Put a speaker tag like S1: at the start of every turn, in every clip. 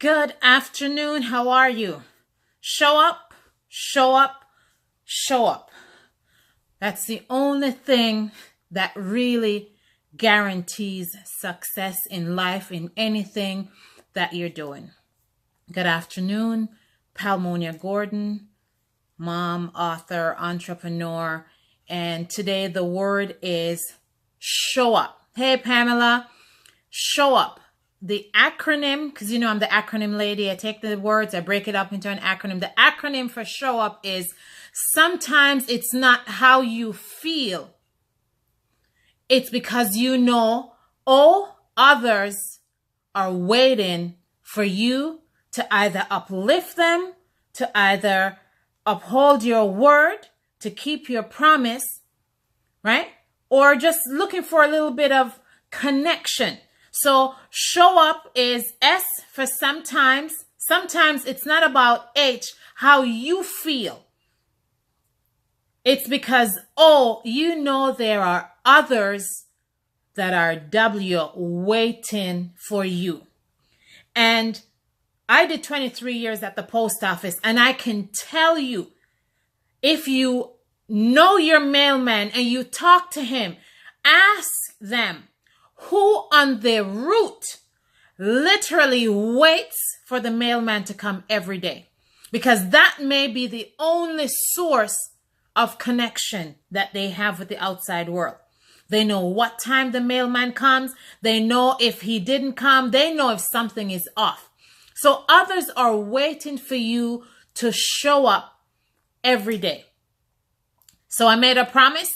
S1: Good afternoon. How are you? Show up, show up, show up. That's the only thing that really guarantees success in life, in anything that you're doing. Good afternoon, Palmonia Gordon, mom, author, entrepreneur. And today the word is show up. Hey, Pamela, show up. The acronym, because you know I'm the acronym lady. I take the words, I break it up into an acronym. The acronym for show up is sometimes it's not how you feel. It's because you know all others are waiting for you to either uplift them, to either uphold your word, to keep your promise, right? Or just looking for a little bit of connection. So show up is S for sometimes. Sometimes it's not about H, how you feel. It's because, you know there are others that are W waiting for you. And I did 23 years at the post office, and I can tell you, if you know your mailman and you talk to him, ask them, who on their route literally waits for the mailman to come every day? Because that may be the only source of connection that they have with the outside world. They know what time the mailman comes. They know if he didn't come. They know if something is off. So others are waiting for you to show up every day. So I made a promise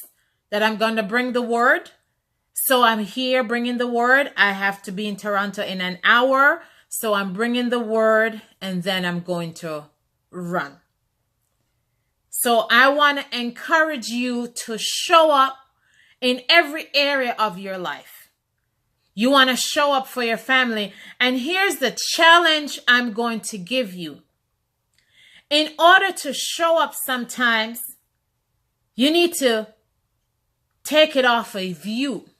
S1: that I'm going to bring the word. So I'm here bringing the word. I have to be in Toronto in an hour. So I'm bringing the word and then I'm going to run. So I want to encourage you to show up in every area of your life. You want to show up for your family. And here's the challenge I'm going to give you. In order to show up sometimes, you need to take it off of you.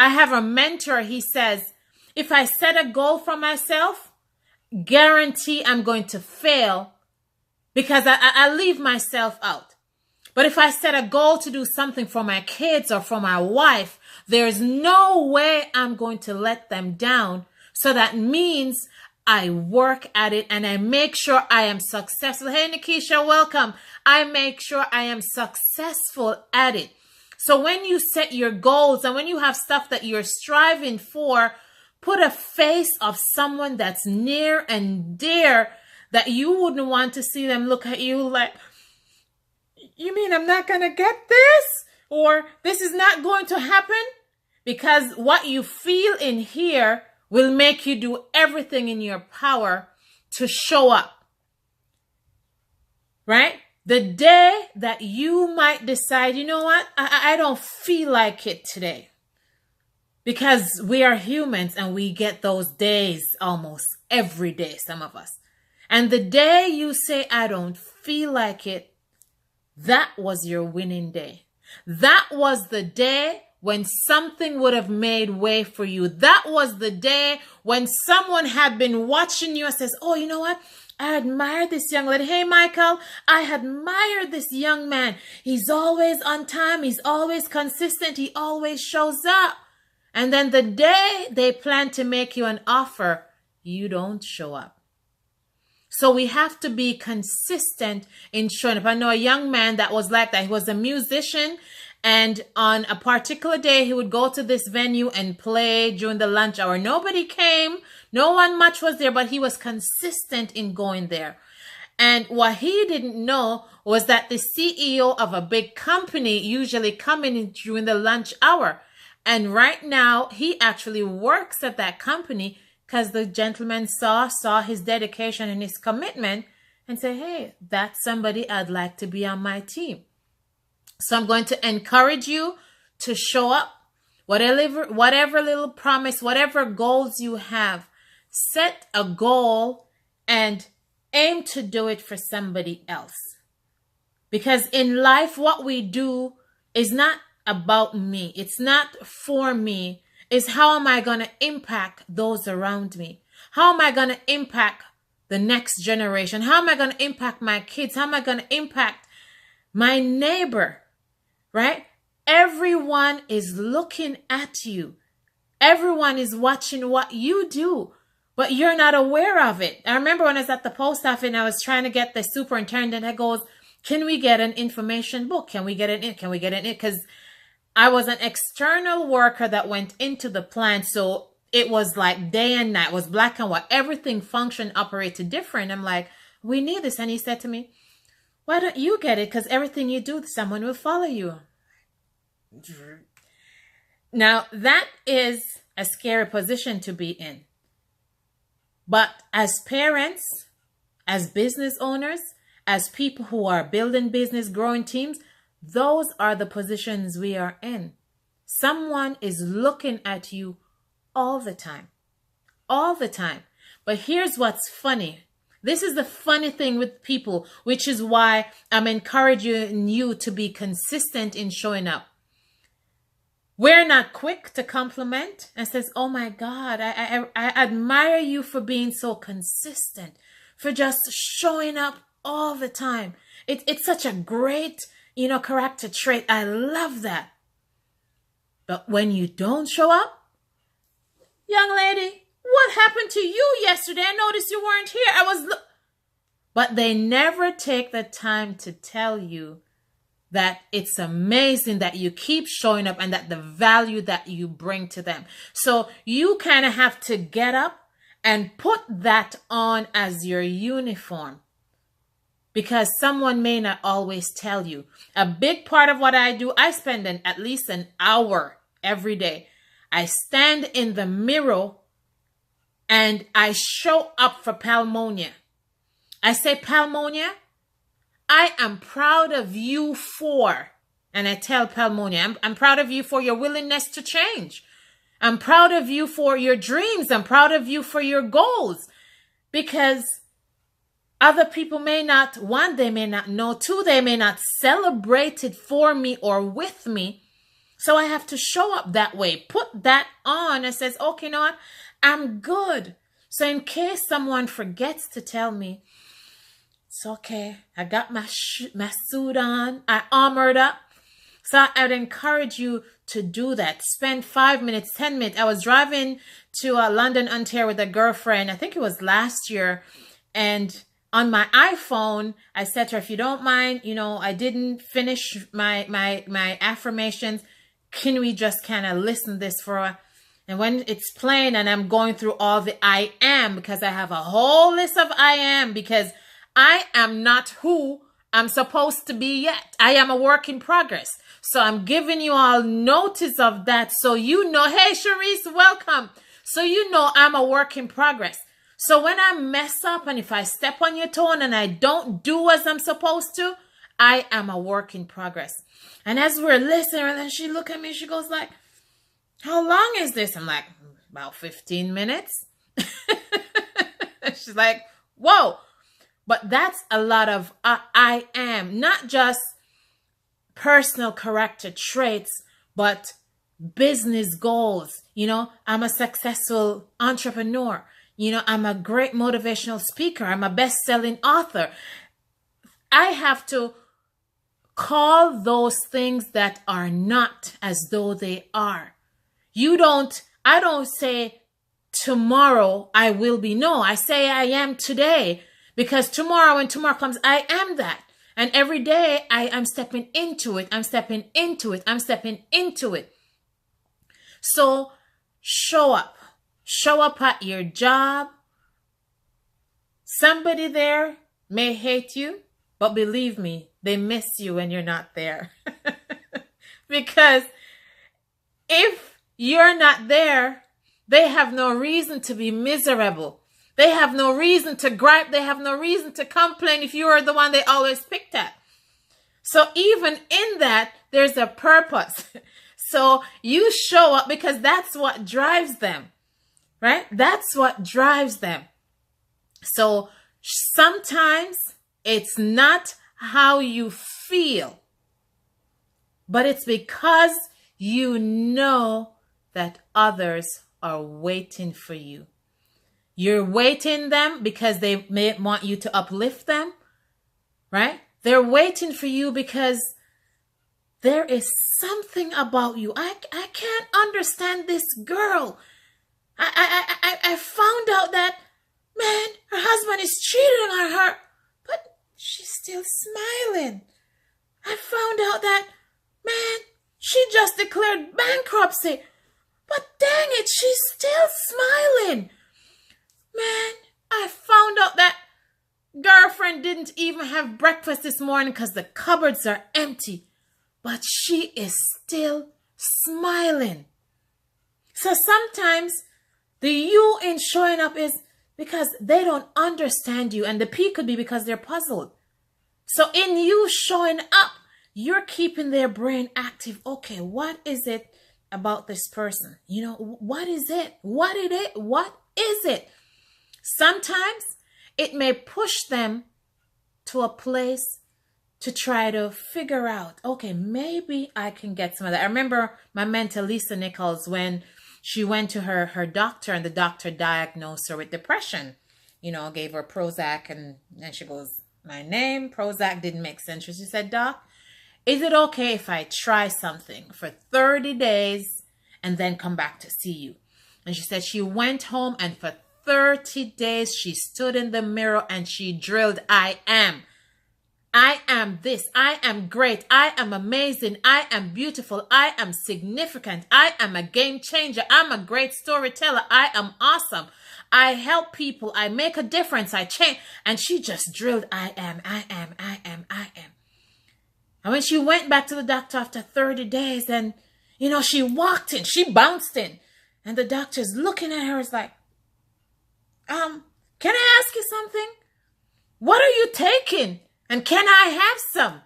S1: I have a mentor, he says, if I set a goal for myself, guarantee I'm going to fail because I leave myself out. But if I set a goal to do something for my kids or for my wife, there's no way I'm going to let them down. So that means I work at it and I make sure I am successful. Hey, Nikisha, welcome. I make sure I am successful at it. So when you set your goals and when you have stuff that you're striving for, put a face of someone that's near and dear that you wouldn't want to see them look at you like, you mean I'm not going to get this? Or this is not going to happen? Because what you feel in here will make you do everything in your power to show up. Right? The day that you might decide, you know what, I don't feel like it today. Because we are humans and we get those days almost every day, some of us. And the day you say, I don't feel like it, that was your winning day. That was the day when something would have made way for you. That was the day when someone had been watching you and says, oh, you know what? I admire this young lady. Hey, Michael, I admire this young man. He's always on time. He's always consistent. He always shows up. And then the day they plan to make you an offer, you don't show up. So we have to be consistent in showing up. I know a young man that was like that. He was a musician. And on a particular day, he would go to this venue and play during the lunch hour. Nobody came. No one much was there, but he was consistent in going there. And what he didn't know was that the CEO of a big company usually come in during the lunch hour. And right now, he actually works at that company because the gentleman saw his dedication and his commitment and said, hey, that's somebody I'd like to be on my team. So I'm going to encourage you to show up, whatever little promise, whatever goals you have, set a goal and aim to do it for somebody else. Because in life, what we do is not about me. It's not for me. It's how am I going to impact those around me? How am I going to impact the next generation? How am I going to impact my kids? How am I going to impact my neighbor? Right? Everyone is looking at you. Everyone is watching what you do, but you're not aware of it. I remember when I was at the post office and I was trying to get the superintendent, I goes, can we get an information book? Can we get it in? Can we get it in? Because I was an external worker that went into the plant. So it was like day and night, it was black and white. Everything functioned, operated different. I'm like, we need this. And he said to me, why don't you get it? Because everything you do, someone will follow you. Now, that is a scary position to be in. But as parents, as business owners, as people who are building business, growing teams, those are the positions we are in. Someone is looking at you all the time. All the time. But here's what's funny. This is the funny thing with people, which is why I'm encouraging you to be consistent in showing up. We're not quick to compliment and says, oh my God, I admire you for being so consistent, for just showing up all the time. It's such a great, character trait. I love that. But when you don't show up, young lady, what happened to you yesterday? I noticed you weren't here. But they never take the time to tell you that it's amazing that you keep showing up and that the value that you bring to them. So you kind of have to get up and put that on as your uniform, because someone may not always tell you. A big part of what I do, I spend at least an hour every day. I stand in the mirror and I show up for Palmonia. I say, Palmonia, I am proud of you for, and I tell Palmonia, I'm proud of you for your willingness to change. I'm proud of you for your dreams. I'm proud of you for your goals. Because other people may not, one, they may not know, two, they may not celebrate it for me or with me. So I have to show up that way. Put that on and says, okay, you know what? I'm good. So in case someone forgets to tell me, it's okay. I got my suit on. I armored up. So I'd encourage you to do that. Spend 5 minutes, 10 minutes. I was driving to London, Ontario with a girlfriend. I think it was last year. And on my iPhone, I said to her, if you don't mind, I didn't finish my affirmations. Can we just kind of listen to this for a... And when it's playing and I'm going through all the I am, because I have a whole list of I am, because I am not who I'm supposed to be yet. I am a work in progress. So I'm giving you all notice of that. So you know, hey, Sharice, welcome. So you know I'm a work in progress. So when I mess up and if I step on your toe and I don't do as I'm supposed to, I am a work in progress. And as we're listening, and then she look at me, she goes like, how long is this? I'm like, about 15 minutes. She's like, whoa. But that's a lot of I am, not just personal character traits, but business goals. I'm a successful entrepreneur. I'm a great motivational speaker. I'm a best-selling author. I have to call those things that are not as though they are. I don't say tomorrow I will be. No, I say I am today. Because tomorrow, when tomorrow comes, I am that. And every day I'm stepping into it. I'm stepping into it. I'm stepping into it. So show up. Show up at your job. Somebody there may hate you, but believe me, they miss you when you're not there. Because if you're not there, they have no reason to be miserable. They have no reason to gripe. They have no reason to complain if you are the one they always picked at. So even in that, there's a purpose. So you show up because that's what drives them, right? That's what drives them. So sometimes it's not how you feel, but it's because you know that others are waiting for you. You're waiting them because they may want you to uplift them, right? They're waiting for you because there is something about you. I can't understand this girl. I found out that, man, her husband is cheating on her, but she's still smiling. I found out that, man, she just declared bankruptcy, but dang it, she's still smiling. Man, I found out that girlfriend didn't even have breakfast this morning because the cupboards are empty, but she is still smiling. So sometimes the you in showing up is because they don't understand you, and the P could be because they're puzzled. So in you showing up, you're keeping their brain active. Okay, what is it about this person? You know, what is it? What is it? Sometimes it may push them to a place to try to figure out, okay, maybe I can get some of that. I remember my mentor, Lisa Nichols, when she went to her doctor and the doctor diagnosed her with depression, you know, gave her Prozac, and she goes, my name, Prozac, didn't make sense. She said, Doc, is it okay if I try something for 30 days and then come back to see you? And she said she went home and for 30 days she stood in the mirror and she drilled, I am this. I am great. I am amazing. I am beautiful. I am significant. I am a game changer. I'm a great storyteller. I am awesome. I help people. I make a difference. I change. And she just drilled, I am. And when she went back to the doctor after 30 days and, you know, she walked in, she bounced in, and the doctor's looking at her, is like, can I ask you something? What are you taking? And can I have some?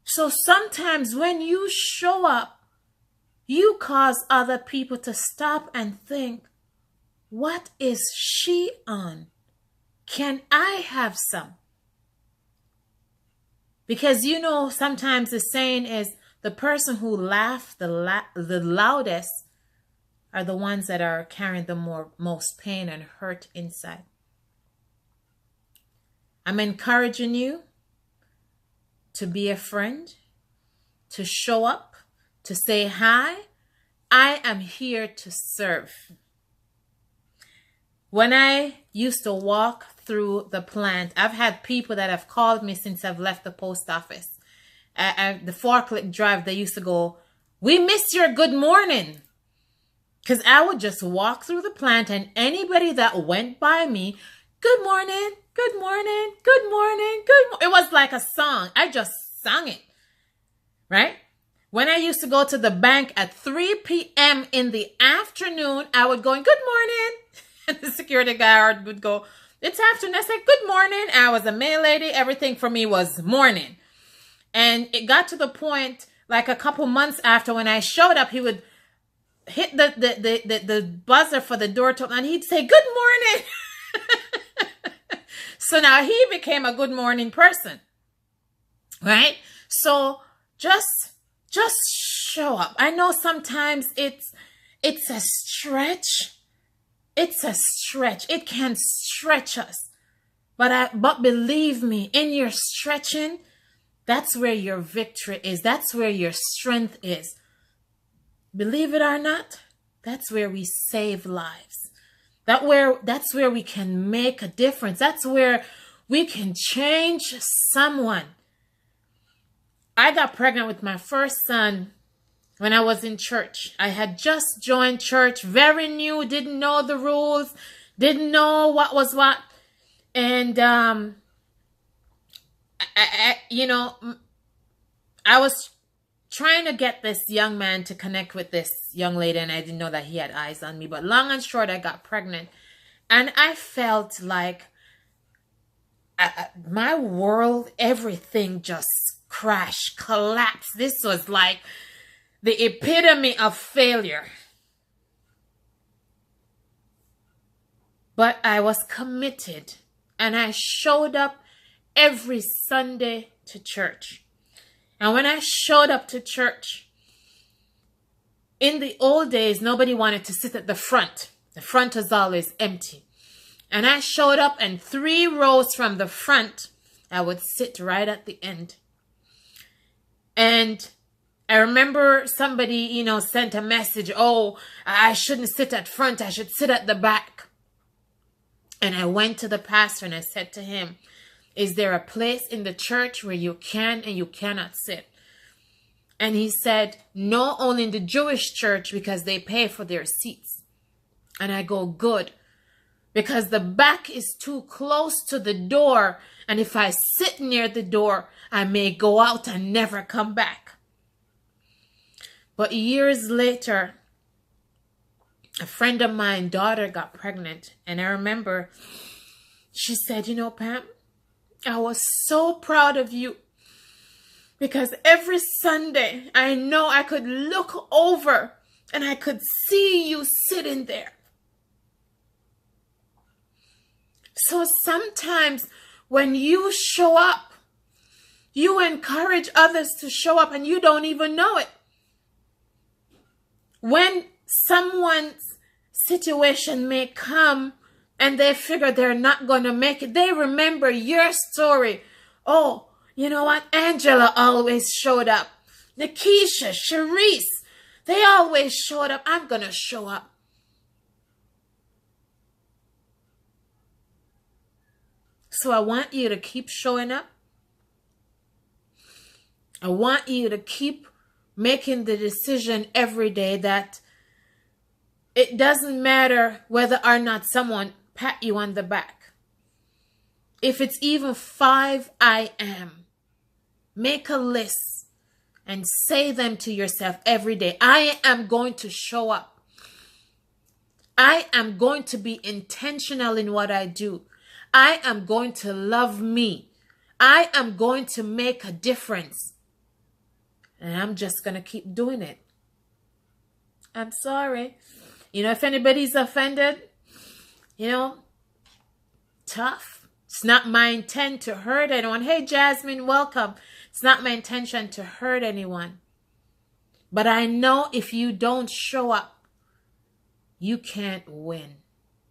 S1: So sometimes when you show up, you cause other people to stop and think, what is she on? Can I have some? Because, you know, sometimes the saying is the person who laughs the loudest are the ones that are carrying the most pain and hurt inside. I'm encouraging you to be a friend, to show up, to say hi. I am here to serve. When I used to walk through the plant, I've had people that have called me since I've left the post office. The forklift drive, they used to go, we missed your good morning. Because I would just walk through the plant and anybody that went by me, good morning, good morning, good morning, good morning. It was like a song. I just sang it, right? When I used to go to the bank at 3 p.m. in the afternoon, I would go, good morning. And the security guard would go, it's afternoon. I said, good morning. I was a mail lady. Everything for me was morning. And it got to the point, like a couple months after, when I showed up, he would hit the buzzer for the door to open, and he'd say, good morning. So now he became a good morning person, right? So just show up. I know sometimes it's a stretch. It's a stretch. It can stretch us. But believe me, in your stretching, that's where your victory is. That's where your strength is. Believe it or not, that's where we save lives. That's where we can make a difference. That's where we can change someone. I got pregnant with my first son when I was in church. I had just joined church, very new, didn't know the rules, didn't know what was what. And, I was trying to get this young man to connect with this young lady, and I didn't know that he had eyes on me. But long and short, I got pregnant. And I felt like my world, everything just crashed, collapsed. This was like the epitome of failure. But I was committed, and I showed up every Sunday to church. And when I showed up to church, in the old days, nobody wanted to sit at the front. The front was always empty. And I showed up, and 3 rows from the front, I would sit right at the end. And I remember somebody, sent a message, oh, I shouldn't sit at front, I should sit at the back. And I went to the pastor and I said to him, is there a place in the church where you can and you cannot sit? And he said, no, only in the Jewish church because they pay for their seats. And I go, good, because the back is too close to the door. And if I sit near the door, I may go out and never come back. But years later, a friend of mine, daughter, got pregnant. And I remember she said, Pam, I was so proud of you. Because every Sunday, I know I could look over and I could see you sitting there. So sometimes when you show up, you encourage others to show up and you don't even know it. When someone's situation may come and they figure they're not going to make it, they remember your story. Oh, you know what? Angela always showed up. Nikisha, Sharice, they always showed up. I'm going to show up. So I want you to keep showing up. I want you to keep making the decision every day that it doesn't matter whether or not someone pat you on the back. If it's even 5 I am, make a list and say them to yourself every day. I am going to show up. I am going to be intentional in what I do. I am going to love me. I am going to make a difference. And I'm just going to keep doing it. I'm sorry. If anybody's offended, tough. It's not my intent to hurt anyone. Hey, Jasmine, welcome. It's not my intention to hurt anyone. But I know if you don't show up, you can't win.